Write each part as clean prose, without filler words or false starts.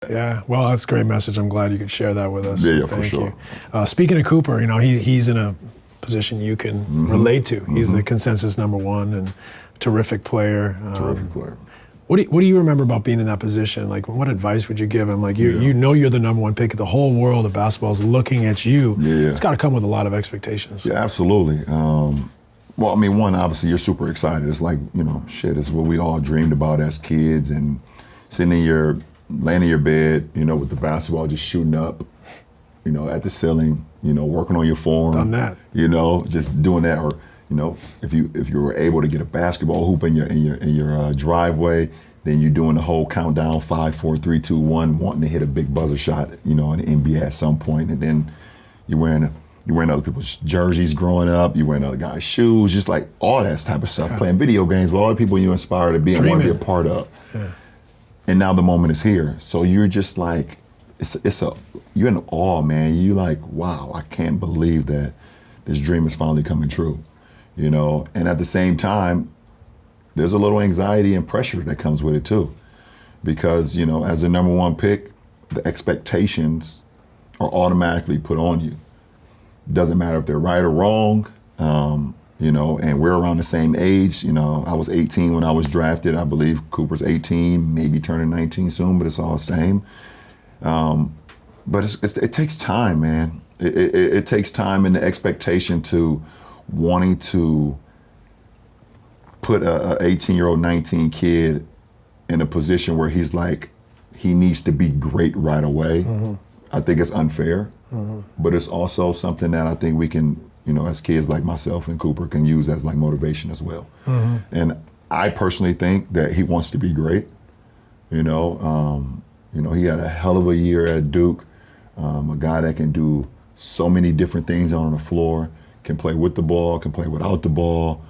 Yeah, well, that's a great message. I'm glad you could share that with us. Yeah, for Thank sure. you. Speaking of Cooper, he's in a position you can relate to. He's the consensus number one and terrific player. Terrific player. What do you remember about being in that position? Like, what advice would you give him? Like, Yeah. you know you're the number one pick. The whole world of basketball is looking at you. Yeah. It's got to come with a lot of expectations. Yeah, absolutely. Well, I mean, one, obviously, you're super excited. It's like, it's what we all dreamed about as kids, and laying in your bed, with the basketball just shooting up, at the ceiling, working on your form. Done that. Just doing that, or if you were able to get a basketball hoop in your driveway, then you're doing the whole countdown, 5, 4, 3, 2, 1, wanting to hit a big buzzer shot, in the NBA at some point, and then you're wearing other people's jerseys growing up, you're wearing other guys' shoes, just like all that type of stuff, playing video games with all the people you inspire to be and want to be a part of. Yeah. And now the moment is here. So you're just like, you're in awe, man. You like, wow, I can't believe that this dream is finally coming true, And at the same time, there's a little anxiety and pressure that comes with it too. Because, as the number one pick, the expectations are automatically put on you. Doesn't matter if they're right or wrong, and we're around the same age. I was 18 when I was drafted. I believe Cooper's 18, maybe turning 19 soon, but it's all the same. But it takes time, man. It takes time and the expectation to wanting to put a 18-year-old, 19 kid in a position where he's like, he needs to be great right away. I think it's unfair, but it's also something that I think we can, as kids like myself and Cooper can use as like motivation as well. And I personally think that he wants to be great. He had a hell of a year at Duke, a guy that can do so many different things on the floor, can play with the ball, can play without the ball.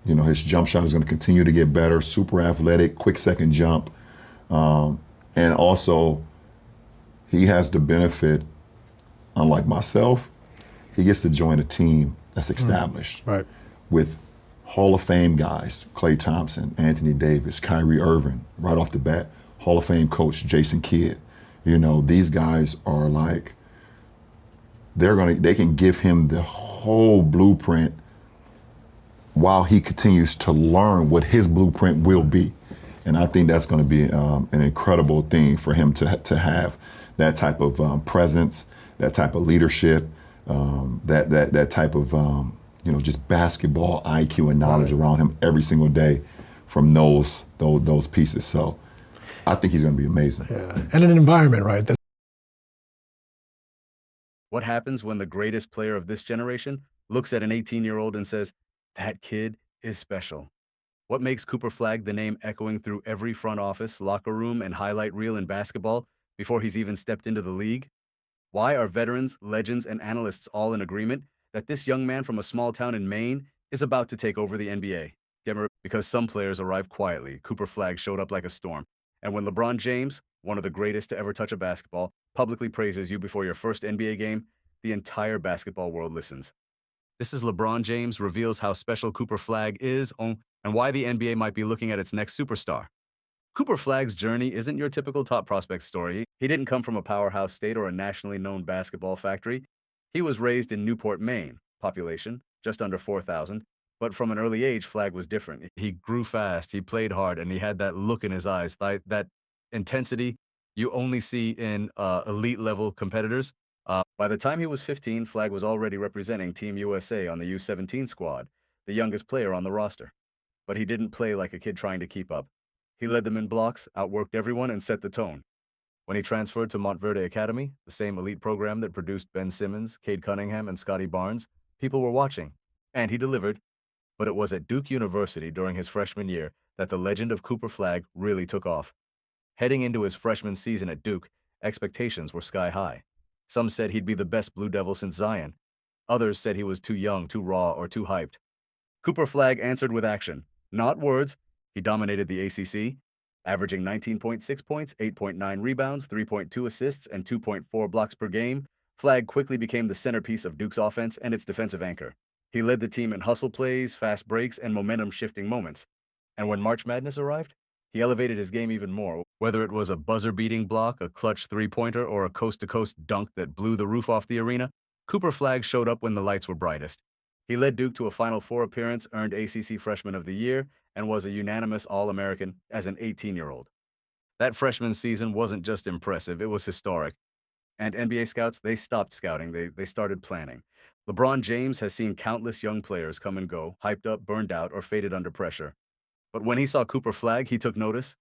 His jump shot is going to continue to get better, super athletic, quick second jump. And also, he has the benefit, unlike myself, he gets to join a team that's established Right. with Hall of Fame guys, Klay Thompson, Anthony Davis, Kyrie Irving, right off the bat, Hall of Fame coach Jason Kidd. These guys are like, they can give him the whole blueprint while he continues to learn what his blueprint will be. And I think that's going to be an incredible thing for him to have that type of presence, that type of leadership, that type of just basketball IQ and knowledge around him every single day from those pieces. So I think he's going to be amazing. Yeah, and an environment, right? What happens when the greatest player of this generation looks at an 18-year-old and says, that kid is special? What makes Cooper Flagg the name echoing through every front office, locker room, and highlight reel in basketball before he's even stepped into the league? Why are veterans, legends, and analysts all in agreement that this young man from a small town in Maine is about to take over the NBA? Because some players arrive quietly, Cooper Flagg showed up like a storm. And when LeBron James, one of the greatest to ever touch a basketball, publicly praises you before your first NBA game, the entire basketball world listens. This is LeBron James reveals how special Cooper Flagg is and why the NBA might be looking at its next superstar. Cooper Flagg's journey isn't your typical top prospect story. He didn't come from a powerhouse state or a nationally known basketball factory. He was raised in Newport, Maine, population just under 4,000. But from an early age, Flagg was different. He grew fast, he played hard, and he had that look in his eyes, that intensity you only see in elite-level competitors. By the time he was 15, Flagg was already representing Team USA on the U17 squad, the youngest player on the roster. But he didn't play like a kid trying to keep up. He led them in blocks, outworked everyone, and set the tone. When he transferred to Montverde Academy, the same elite program that produced Ben Simmons, Cade Cunningham, and Scotty Barnes, people were watching, and he delivered. But it was at Duke University during his freshman year that the legend of Cooper Flagg really took off. Heading into his freshman season at Duke, expectations were sky high. Some said he'd be the best Blue Devil since Zion. Others said he was too young, too raw, or too hyped. Cooper Flagg answered with action, not words. He dominated the ACC, averaging 19.6 points, 8.9 rebounds, 3.2 assists, and 2.4 blocks per game. Flagg quickly became the centerpiece of Duke's offense and its defensive anchor. He led the team in hustle plays, fast breaks, and momentum-shifting moments. And when March Madness arrived, He elevated his game even more, whether it was a buzzer-beating block, a clutch three-pointer, or a coast-to-coast dunk that blew the roof off the arena. Cooper Flagg showed up when the lights were brightest. He led Duke to a Final Four appearance, earned ACC Freshman of the Year, and was a unanimous All-American as an 18-year-old. That freshman season wasn't just impressive, it was historic. And NBA scouts, they stopped scouting, they started planning. LeBron James has seen countless young players come and go, hyped up, burned out, or faded under pressure. But when he saw Cooper Flagg, he took notice.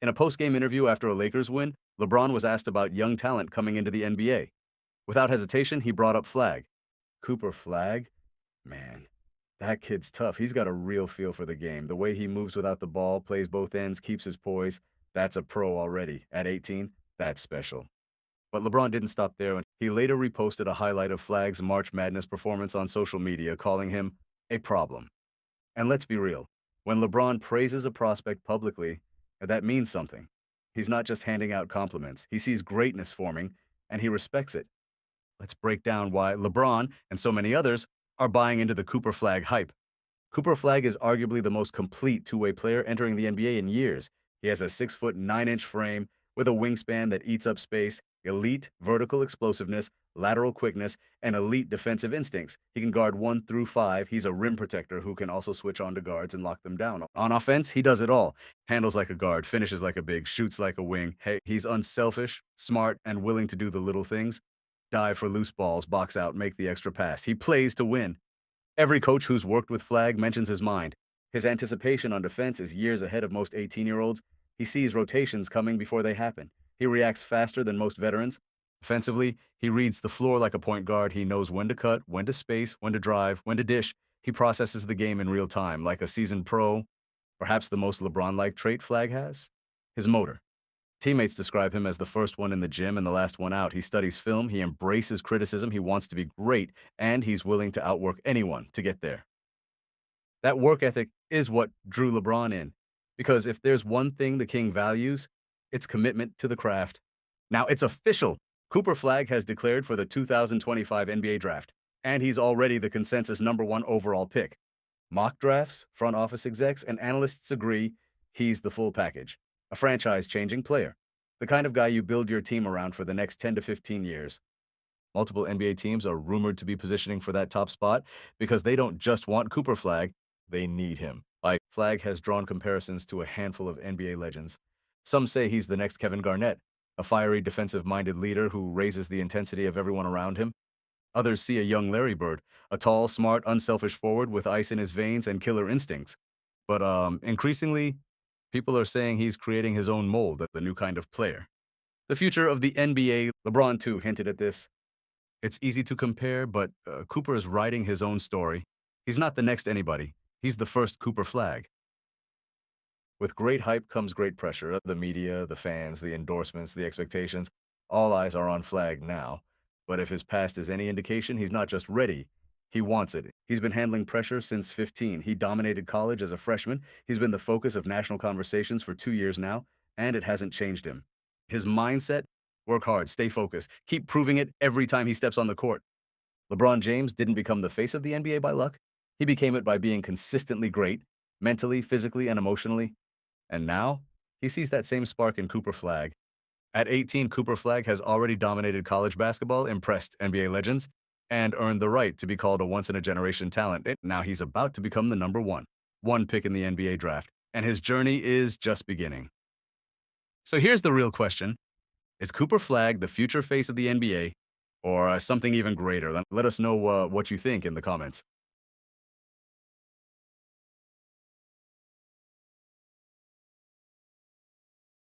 In a post-game interview after a Lakers win, LeBron was asked about young talent coming into the NBA. Without hesitation, he brought up Flagg. Cooper Flagg? Man, that kid's tough. He's got a real feel for the game. The way he moves without the ball, plays both ends, keeps his poise. That's a pro already. At 18, that's special. But LeBron didn't stop there. He later reposted a highlight of Flagg's March Madness performance on social media, calling him a problem. And let's be real, when LeBron praises a prospect publicly, that means something. He's not just handing out compliments. He sees greatness forming, and he respects it. Let's break down why LeBron and so many others are buying into the Cooper Flagg hype. Cooper Flagg is arguably the most complete two-way player entering the NBA in years. He has a 6'9" frame with a wingspan that eats up space, elite vertical explosiveness, lateral quickness, and elite defensive instincts. He can guard 1 through 5. He's a rim protector who can also switch on to guards and lock them down. On offense, he does it all. Handles like a guard, finishes like a big, shoots like a wing. Hey, he's unselfish, smart, and willing to do the little things. Dive for loose balls, box out, make the extra pass. He plays to win. Every coach who's worked with Flagg mentions his mind. His anticipation on defense is years ahead of most 18-year-olds. He sees rotations coming before they happen. He reacts faster than most veterans. Offensively, he reads the floor like a point guard. He knows when to cut, when to space, when to drive, when to dish. He processes the game in real time, like a seasoned pro. Perhaps the most LeBron-like trait Flagg has? His motor. Teammates describe him as the first one in the gym and the last one out. He studies film, he embraces criticism, he wants to be great, and he's willing to outwork anyone to get there. That work ethic is what drew LeBron in. Because if there's one thing the King values, it's commitment to the craft. Now it's official. Cooper Flagg has declared for the 2025 NBA Draft, and he's already the consensus #1 overall pick. Mock drafts, front office execs, and analysts agree he's the full package. A franchise-changing player. The kind of guy you build your team around for the next 10 to 15 years. Multiple NBA teams are rumored to be positioning for that top spot because they don't just want Cooper Flagg, they need him. Flagg has drawn comparisons to a handful of NBA legends. Some say he's the next Kevin Garnett, a fiery defensive-minded leader who raises the intensity of everyone around him. Others see a young Larry Bird, a tall, smart, unselfish forward with ice in his veins and killer instincts. But increasingly, people are saying he's creating his own mold, the new kind of player. The future of the NBA, LeBron too hinted at this. It's easy to compare, but Cooper is writing his own story. He's not the next anybody. He's the first Cooper Flagg. With great hype comes great pressure. The media, the fans, the endorsements, the expectations, all eyes are on Flagg now. But if his past is any indication, he's not just ready, he wants it. He's been handling pressure since 15. He dominated college as a freshman. He's been the focus of national conversations for 2 years now, and it hasn't changed him. His mindset? Work hard, stay focused, keep proving it every time he steps on the court. LeBron James didn't become the face of the NBA by luck. He became it by being consistently great, mentally, physically, and emotionally. And now, he sees that same spark in Cooper Flagg. At 18, Cooper Flagg has already dominated college basketball, impressed NBA legends, and earned the right to be called a once-in-a-generation talent. Now he's about to become the #1 pick in the NBA draft, and his journey is just beginning. So here's the real question. Is Cooper Flagg the future face of the NBA, or something even greater? Let us know what you think in the comments.